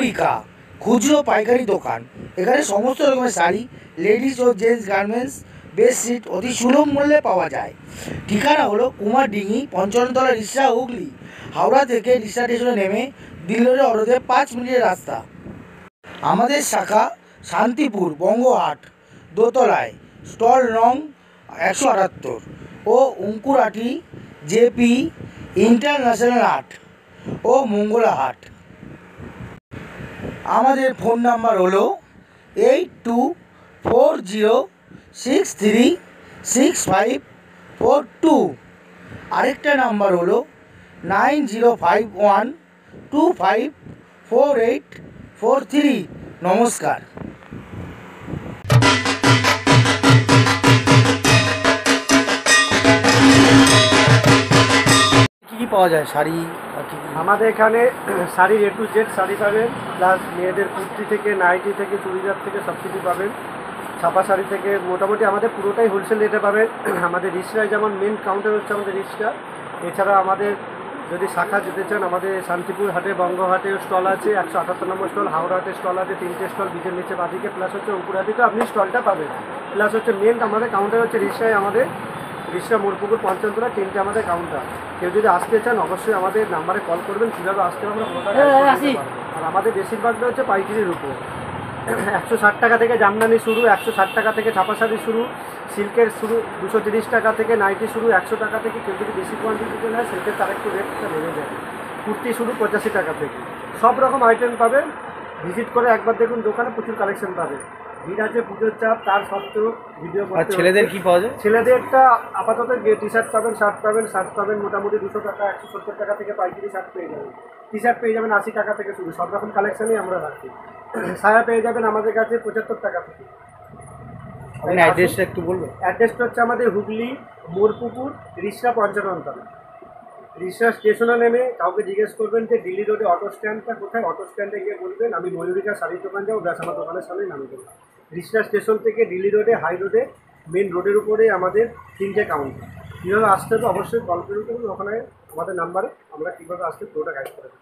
ময়ূরিকা খুচরো পাইকারি দোকান। এখানে সমস্ত রকমের শাড়ি, লেডিস ও জেন্টস গার্মেন্টস, বেডশিট অতি সুলভ মূল্যে পাওয়া যায়। ঠিকানা হলো কুমারডিঙ্গি, পঞ্চান্নতলা, রিষ্টা, হুগলি। হাওড়া থেকে রিষ্টা স্টেশনে নেমে দিল্লির অটোতে 5 মিনিটের রাস্তা। আমাদের শাখা শান্তিপুর বঙ্গহাট দোতলায়, স্টল নং 178 ও অঙ্কুরাটি জেপি ইন্টারন্যাশনাল হাট ও মঙ্গলা হাট। আমাদের ফোন নাম্বার হলো 8240636542। আরেকটা নাম্বার হলো 9051254843। নমস্কার। কি পাওয়া যায় শাড়ি? আমাদের এখানে শাড়ির A to Z শাড়ি পাবেন, প্লাস মেয়েদের কুর্তি থেকে, নাইটি থেকে, চুড়িদার থেকে সব কিছু পাবেন। ছাপা শাড়ি থেকে মোটামুটি আমাদের পুরোটাই হোলসেল রেটে পাবেন। আমাদের রিক্সায় যেমন মেন কাউন্টার হচ্ছে আমাদের রিক্সা, এছাড়া আমাদের যদি শাখা যেতে চান আমাদের শান্তিপুর হাটে, বঙ্গহাটে স্টল আছে, 178 নম্বর স্টল, হাওড়া হাটে স্টল আছে, 3টে স্টল বিচের নিচে বাদিকে, প্লাস হচ্ছে অঙ্কুরহাটিতে আপনি স্টলটা পাবেন। প্লাস হচ্ছে মেন আমাদের কাউন্টার হচ্ছে রিক্সায়, আমাদের রিক্সা মোড়পুকুর পঞ্চান্নতলা 3টে আমাদের কাউন্টার। কেউ যদি আসতে চান অবশ্যই আমাদের নাম্বারে কল করবেন, কীভাবে আসতে আমরা আর আমাদের বেশিরভাগটা হচ্ছে পাইকারির উপর। 160 টাকা থেকে জামদানি শুরু, 160 টাকা থেকে ছাপা শাড়ি শুরু, সিল্কের শুরু 230 টাকা থেকে, নাইটি শুরু 100 টাকা থেকে। কেউ যদি বেশি কোয়ান্টিটিতে নেয় সিল্কের তার একটু রেটটা বেড়ে যায়। কুর্তি শুরু 85 টাকা থেকে। সব রকম আইটেম পাবেন। ভিজিট করে একবার দেখুন দোকানে, প্রচুর কালেকশন পাবেন। ভিড় আছে, পুজোর চাপ, তার সত্ত্বেও ভিডিও করতে। আর ছেলেদের কি পাওয়া যায়? ছেলেদেরটা আপাতত টি শার্ট পাবেন, শার্ট পাবেন মোটামুটি 200 টাকা, 170 টাকা থেকে পাইকারি শার্ট পেয়ে যাবেন। টি শার্ট পেয়ে যাবেন 80 টাকা থেকে শুরু, সব রকম কালেকশনই আমরা রাখি। সায়া পেয়ে যাবেন আমাদের কাছে 75 টাকা থেকে। অ্যাড্রেসটা একটু বলবেন? অ্যাড্রেসটা হচ্ছে আমাদের হুগলি মোড়পুকুর, রিষ্টা 55তলা। রিষ্টা স্টেশনে নেমে কাউকে জিজ্ঞেস করবেন যে দিল্লি রোডে অটো স্ট্যান্ডটা কোথায়, অটো স্ট্যান্ডে গিয়ে বলবেন আমি ময়ূরিকা শাড়ির দোকান যাবো, ব্যাস আমার দোকানের সামনে নামিয়ে দেবো। রিষ্টা স্টেশন থেকে দিল্লি রোডে, হাই রোডে, মেন রোডের উপরে আমাদের 3টে কাউন্টার। কীভাবে আসতে হবে অবশ্যই কল করুন, ওখানে আমাদের নাম্বারে আমরা কীভাবে আসতে পুরোটা গাইড করে দেবো।